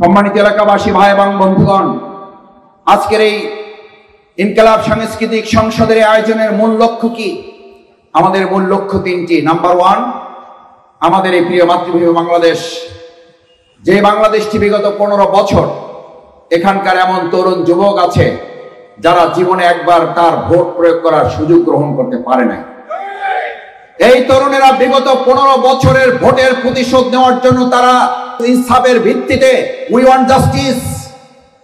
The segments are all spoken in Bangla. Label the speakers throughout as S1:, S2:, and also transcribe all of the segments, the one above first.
S1: সম্মানিত এলাকাবাসী ভাই এবং বন্ধুগণ, আজকের এই ইনকিলাব সাংস্কৃতিক সংসদের আয়োজনের মূল লক্ষ্য কি? আমাদের মূল লক্ষ্য তিনটি। নাম্বার ওয়ান, আমাদের এই প্রিয় মাতৃভূমি বাংলাদেশ, যে বাংলাদেশটি বিগত 15 বছর এখানকার এমন তরুণ যুবক আছে যারা জীবনে একবার তার ভোট প্রয়োগ করার সুযোগ গ্রহণ করতে পারে নাই। এই তরুণেরা বিগত 15 বছরের ভোটের প্রতিশোধ নেওয়ার জন্য তারা ইনসাফের ভিত্তিতে উই ওয়ান্ট জাস্টিস,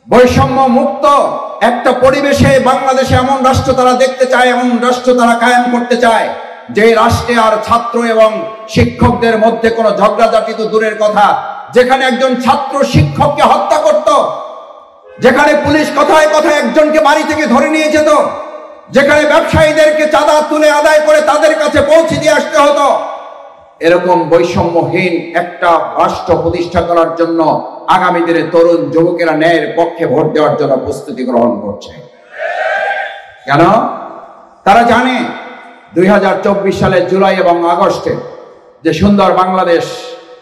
S1: বৈষম্য মুক্ত একটা পরিবেশে বাংলাদেশে এমন রাষ্ট্র তারা দেখতে চায়, এমন রাষ্ট্র তারা কায়েম করতে চায় যে রাষ্ট্রে আর ছাত্র এবং শিক্ষকদের মধ্যে কোনো ঝগড়াঝাটি তো দূরের কথা, যেখানে একজন ছাত্র শিক্ষককে হত্যা করত, যেখানে পুলিশ কথায় কথায় একজনকে বাড়ি থেকে ধরে নিয়ে যেত, যেখানে ব্যবসায়ীদেরকে চাঁদা তুলে আদায় করে তাদের কাছে পৌঁছে দিয়ে আসতে হতো। এরকম বৈষম্যহীন একটা রাষ্ট্র প্রতিষ্ঠা করার জন্য আগামী দিনে তরুণ যুবকেরা ন্যায়ের পক্ষে ভোট দেওয়ার জন্য প্রস্তুতি গ্রহণ করছে। কেন? তারা জানে 2024 সালের জুলাই এবং আগস্টে যে সুন্দর বাংলাদেশ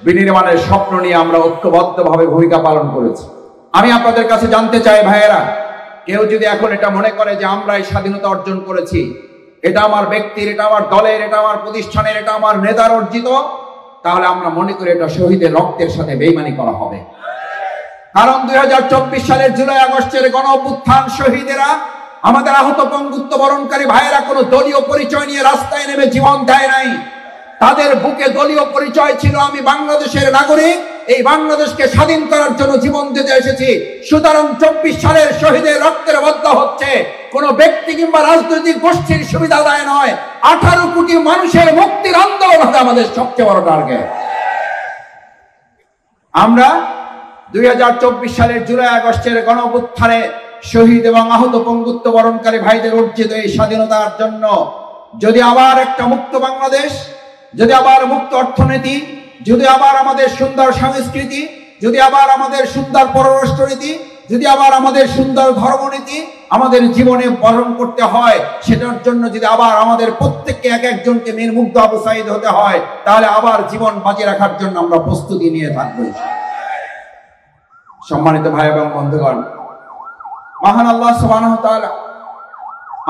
S1: বিনির্মাণের স্বপ্ন নিয়ে আমরা ঐক্যবদ্ধভাবে ভূমিকা পালন করেছি। আমি আপনাদের কাছে জানতে চাই ভাইয়েরা, কেউ যদি এখন এটা মনে করে যে আমরা এই স্বাধীনতা অর্জন করেছি, এটা আমার ব্যক্তির, এটা আমার দলের, এটা আমার প্রতিষ্ঠানের, এটা আমার নেতার অর্জিত, তাহলে আমরা মনে করি এটা শহীদের রক্তের সাথে বেইমানি করা হবে। কারণ 2024 সালের জুলাই আগস্টের গণ অভ্যুত্থান শহীদেরা, আমাদের আহত পঙ্গুত্ব বরণকারী ভাইয়েরা কোনো দলীয় পরিচয় নিয়ে রাস্তায় নেমে জীবন দেয় নাই। তাদের বুকে দলীয় পরিচয় ছিল আমি বাংলাদেশের নাগরিক, এই বাংলাদেশকে স্বাধীন করার জন্য জীবন দিতে এসেছি। সুতরাং 24 সালের শহীদের রক্তের বদলা হচ্ছে কোন ব্যক্তি কিংবা রাজনৈতিক গোষ্ঠীর সুবিধা আদায় নয়, 18 কোটি মানুষের মুক্তির আন্দোলন হবে আমাদের সবচেয়ে বড় টার্গেট। আমরা 2024 সালের জুলাই আগস্টের গণ অভ্যুত্থানে শহীদ এবং আহত পঙ্গুত্ব বরণকারী ভাইদের অর্জিত এই স্বাধীনতার জন্য যদি আবার একটা মুক্ত বাংলাদেশ, যদি আবার মুক্ত অর্থনীতি, যদি আবার আমাদের সুন্দর সংস্কৃতি, যদি আবার আমাদের সুন্দর পররাষ্ট্রনীতি, যদি আবার আমাদের সুন্দর ধর্মনীতি আমাদের জীবনে পালন করতে হয়, সেটার জন্য যদি আবার আমাদের প্রত্যেককে এক একজনকে মীর মুগ্ধ আবু সাঈদ হতে হয়, তাহলে আবার জীবন বাঁচি রাখার জন্য আমরা প্রস্তুতি নিয়ে থাকবো। সম্মানিত ভাই এবং বন্ধুগণ, মহান আল্লাহ সুবহানাহু ওয়া তাআলা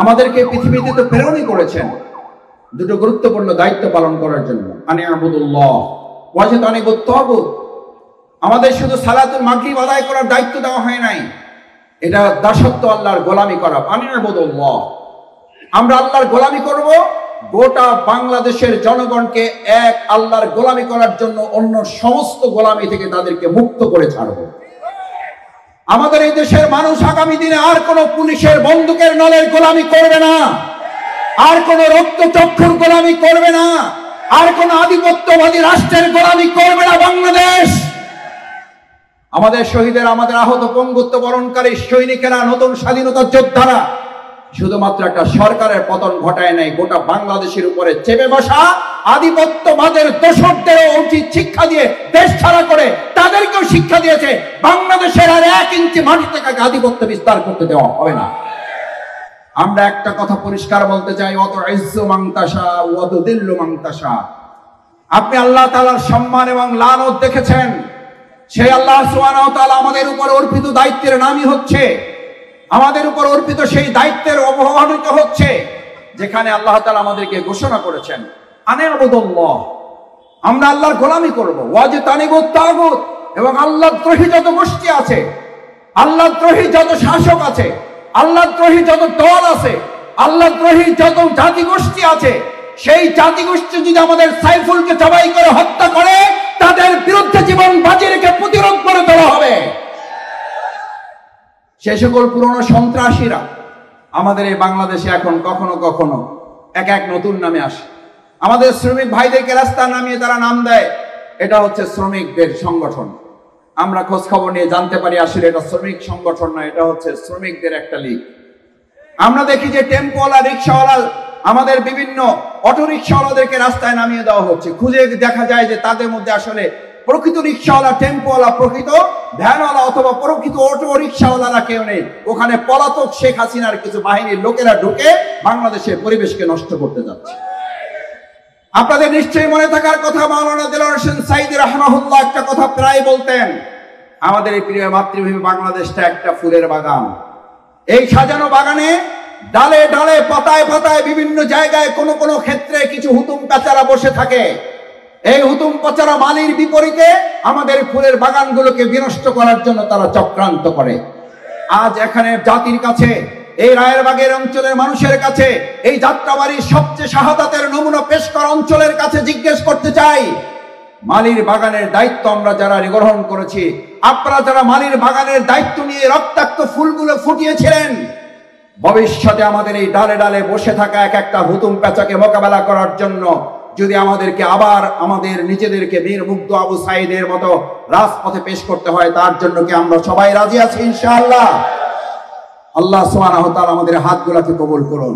S1: আমাদেরকে পৃথিবীতে তো প্রেরণই করেছেন দুটো গুরুত্বপূর্ণ দায়িত্ব পালন করার জন্য। আনিয়াবুদুল্লাহ ওয়াজতানিবুত তাগুত। আমাদের শুধু সালাতুল মাগরিব আদায় করার দায়িত্ব দেওয়া হয় নাই, এটা দাসত্ব, আল্লাহর গোলামি করা। আনিয়াবুদুল্লাহ, আমরা আল্লাহর গোলামি করব, গোটা বাংলাদেশের জনগণকে এক আল্লাহর গোলামি করার জন্য অন্য সমস্ত গোলামি থেকে তাদেরকে মুক্ত করে ছাড়ব। আমাদের এই দেশের মানুষ আগামী দিনে আর কোনো পুলিশের বন্দুকের নলের গোলামি করবে না, আর কোন রক্তচক্ষুর গোলামি করবে না, আর কোন আধিপত্যবাদী রাষ্ট্রের গোলামি করবে না বাংলাদেশ। আমাদের শহীদের, আমাদের আহত পঙ্গুত্ব বরণকারী সৈনিকেরা, নতুন স্বাধীনতা যোদ্ধারা শুধুমাত্র একটা সরকারের পতন ঘটায় নাই, গোটা বাংলাদেশের উপরে চেপে বসা আধিপত্যবাদের দোষকদেরও উচিত শিক্ষা দিয়ে দেশ ছাড়া করে তাদেরকেও শিক্ষা দিয়েছে বাংলাদেশের আর 1 ইঞ্চি মাটি থেকে আধিপত্য বিস্তার করতে দেওয়া হবে না। আমরা একটা কথা পরিষ্কার বলতে চাই, অত ইজ্জু মান তাশা ওয়া তুদিল্লু মান তাশা। আপনি আল্লাহ তাআলার সম্মান এবং লানত দেখেছেন, সেই আল্লাহ সুবহানাহু ওয়া তাআলা আমাদের উপর অর্পিত দায়িত্বের নামই হচ্ছে, আমাদের উপর অর্পিত সেই দায়িত্বের অবমাননা হচ্ছে যেখানে আল্লাহ তাআলা আমাদেরকে ঘোষণা করেছেন আনিয়াবুদুল্লাহ, আমরা আল্লাহর গোলামি করব, ওয়াজতানিবুত তাগুত। এবং আল্লাহদ্রোহী যত গোষ্ঠী আছে, আল্লাহদ্রোহী যত শাসক আছে, আল্লাহদ্রোহী যত দল আছে, আল্লাহদ্রোহী যত জাতিগোষ্ঠী আছে, সেই জাতিগোষ্ঠী যদি আমাদের সাইফুলকে জবাই করে হত্যা করে, তাদের বিরুদ্ধে জীবন বাজি রেখে প্রতিরোধ করে দেওয়া হবে। সে সকল পুরনো সন্ত্রাসীরা আমাদের এই বাংলাদেশে এখন কখনো কখনো এক এক নতুন নামে আসে। আমাদের শ্রমিক ভাইদেরকে রাস্তা নামিয়ে তারা নাম দেয় এটা হচ্ছে শ্রমিকদের সংগঠন। আমরা খোঁজ খবর নিয়ে জানতে পারি আসলে এটা শ্রমিক সংগঠন না, এটা হচ্ছে শ্রমিকদের একটা লীগ। আমরা দেখি যে টেম্পোওয়ালা, রিক্সাওয়ালা, আমাদের বিভিন্ন অটো রিক্সাওয়ালাদেরকে রাস্তায় নামিয়ে দেওয়া হচ্ছে। খুঁজে দেখা যায় যে তাদের মধ্যে আসলে প্রকৃত রিক্সাওয়ালা, টেম্পোওয়ালা, প্রকৃত ভ্যানওয়ালা অথবা প্রকৃত অটো রিক্সাওয়ালারা কেউ নেই। ওখানে পলাতক শেখ হাসিনার কিছু বাহিনীর লোকেরা ঢুকে বাংলাদেশের পরিবেশকে নষ্ট করতে যাচ্ছে। আপনাদের নিশ্চয়ই মনে থাকার কথা, মাওলানা দেলোয়ার হোসেন সাঈদী রাহমাহুল্লাহ একটা কথা প্রায় বলতেন, আমাদের এই প্রিয় মাতৃভূমি বাংলাদেশটা একটা ফুলের বাগান। এই সাজানো বাগানে ডালে ডালে পাতায় পাতায় বিভিন্ন জায়গায় কোন কোন ক্ষেত্রে কিছু হুতুম পেঁচারা বসে থাকে। এই হুতুম পেঁচারা মালির বিপরীতে আমাদের ফুলের বাগানগুলোকে বিনষ্ট করার জন্য তারা চক্রান্ত করে। আজ এখানে জাতির কাছে, এই রায়েরবাগের অঞ্চলের মানুষের কাছে, এই যাত্রাবাড়ির সবচেয়ে শাহাদাতের নমুনা পেশ করা অঞ্চলের কাছে জিজ্ঞেস করতে চাই, মালির বাগানের দায়িত্ব আমরা যারা গ্রহণ করেছি, আপনারা যারা মালির বাগানের দায়িত্ব নিয়ে রক্তাক্ত ফুলগুলো ফুটিয়েছিলেন, ভবিষ্যতে আমাদের এই ডালে ডালে বসে থাকা এক একটা হুতুম পেঁচাকে মোকাবেলা করার জন্য যদি আমাদেরকে আবার আমাদের নিজেদেরকে বীর মুগ্ধ আবু সাইদের মতো রাজপথে পেশ করতে হয়, তার জন্য কি আমরা সবাই রাজি আছি ইনশাআল্লাহ? আল্লাহ সুবহানাহু ওয়া তাআলা আমাদের হাতগুলোকে কবুল করুন।